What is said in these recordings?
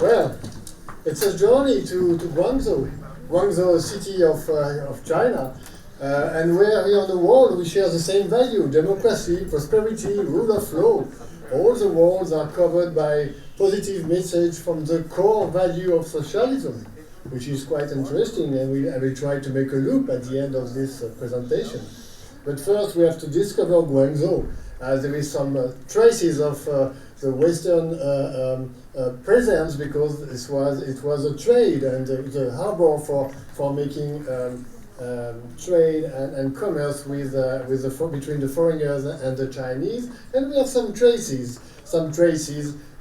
Well, it's a journey to Guangzhou. Guangzhou, a city of China. And where here on the world we share the same value: democracy, prosperity, rule of law. All the walls are covered by positive message from the core value of socialism, which is quite interesting, and I will try to make a loop at the end of this presentation. But first we have to discover Guangzhou. There is some traces of the Western presence, because it was a trade and the harbor for making trade and commerce between the foreigners and the Chinese. And we have some traces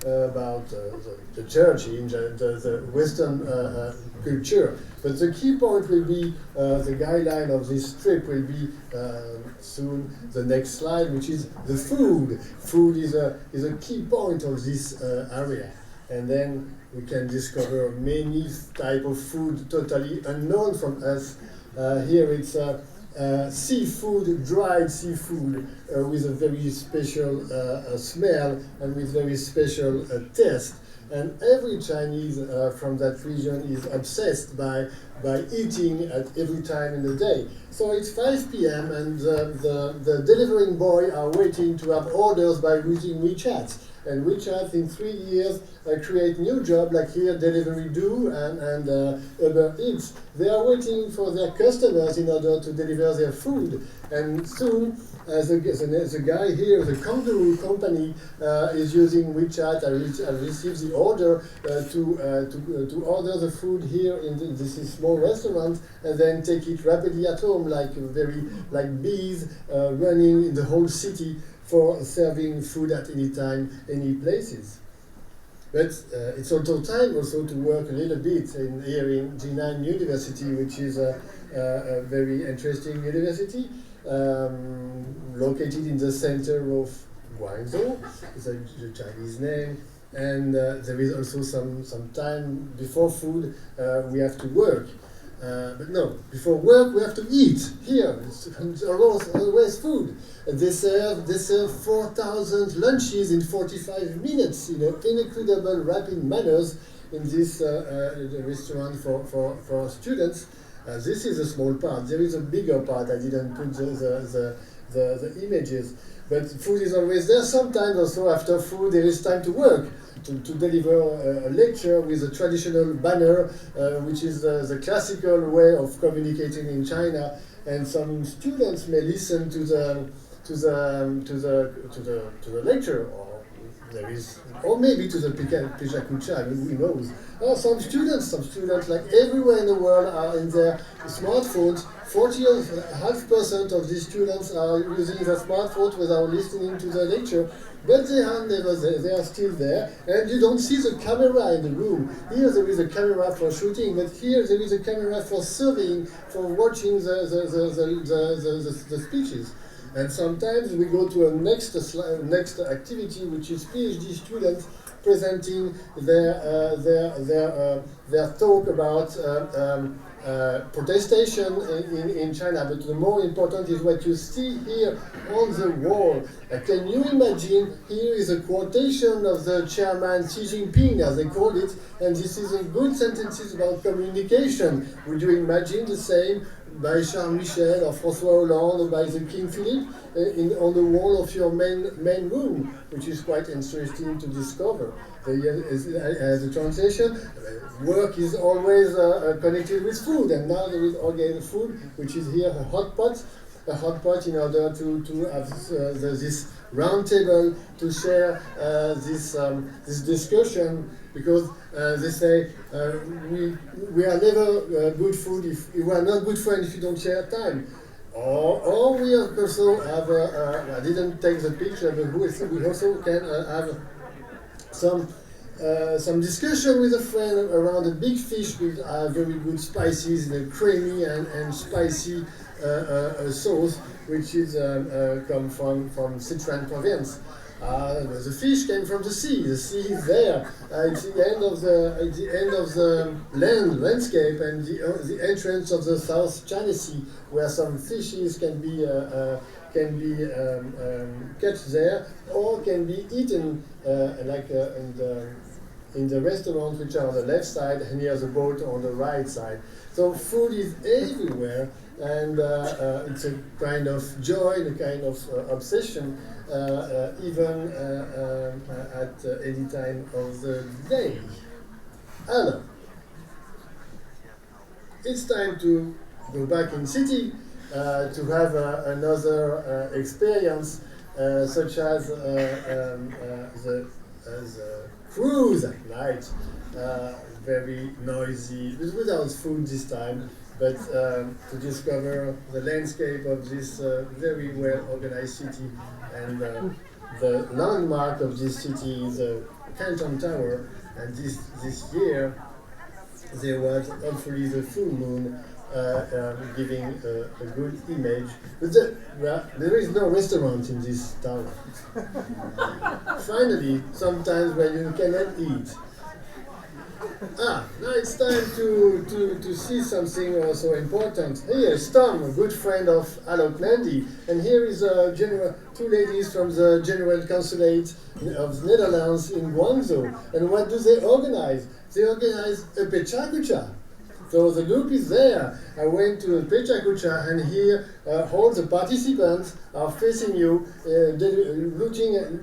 about the church in the Western culture. But the key point will be, the guideline of this trip will be soon the next slide, which is the food. Food is a key point of this area. And then we can discover many types of food totally unknown from us. Here it's seafood, dried seafood, with a very special smell and with very special taste. And every Chinese from that region is obsessed by eating at every time in the day. So it's 5 p.m. and the delivering boy are waiting to have orders by using WeChat. And WeChat in 3 years create new job, like here Deliveroo and Uber Eats. They are waiting for their customers in order to deliver their food. And soon, the guy here, the kangaroo company, is using WeChat and receives the order to order the food here in this small restaurant, and then take it rapidly at home, like bees running in the whole city for serving food at any time, any places. But it's also time to work a little bit here in Jinan University, which is a very interesting university, located in the center of Guangzhou. It's a Chinese name. And there is also some time before food we have to work. But no, before work we have to eat. Here, it's always food. They serve 4,000 lunches in 45 minutes in incredible rapid manners in this restaurant for students. This is a small part. There is a bigger part. I didn't put the images. But food is always there. Sometimes also after food there is time to work, to deliver a lecture with a traditional banner, which is the classical way of communicating in China. And some students may listen to the lecture, or maybe to the PechaKucha. I mean, who knows? Or some students, like everywhere in the world, are in their smartphones. 40.5% of these students are using their smartphones without listening to the lecture, but they are never there. They are still there, and you don't see the camera in the room. Here there is a camera for shooting, but here there is a camera for serving, for watching the speeches. And sometimes we go to a next activity, which is PhD students presenting their talk about protestation in China. But the more important is what you see here on the wall. Can you imagine? Here is a quotation of the chairman Xi Jinping, as they call it, and this is a good sentences about communication. Would you imagine the same by Charles Michel or François Hollande or by the King Philip on the wall of your main room, which is quite interesting to discover. The translation, work is always connected with food, and now there is organic food, which is here a hot pot in order to have this round table to share this discussion, because they say we are never good food if we are not good friends if you don't share time. Or we also have I didn't take the picture, but we also can have some discussion with a friend around a big fish with very good spices, creamy and spicy sauce, which is come from Sichuan province. The fish came from the sea. The sea is there. It's the end of the landscape, and the entrance of the South China Sea, where some fishes can be caught there or can be eaten, in the restaurants which are on the left side, and near the boat on the right side. So food is everywhere, and it's a kind of joy, a kind of obsession, even at any time of the day. Alors, it's time to go back in city to have another experience, such as the cruise at night. Very noisy, without food this time, but to discover the landscape of this very well organized city. And the landmark of this city is the Canton Tower, and this year there was hopefully the full moon giving a good image. But there is no restaurant in this tower. Finally, sometimes where you cannot eat. Now it's time to see something also important. Here is Tom, a good friend of Alok Nandi, and here is two ladies from the General Consulate of the Netherlands in Guangzhou. And what do they organize? They organize a PechaKucha. So the loop is there. I went to PechaKucha, and here all the participants are facing you,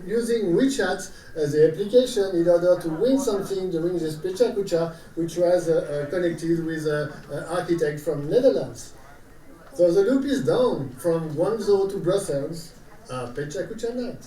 using WeChat as the application in order to win something during this PechaKucha, which was connected with an architect from Netherlands. So the loop is done from Guangzhou to Brussels, PechaKucha night.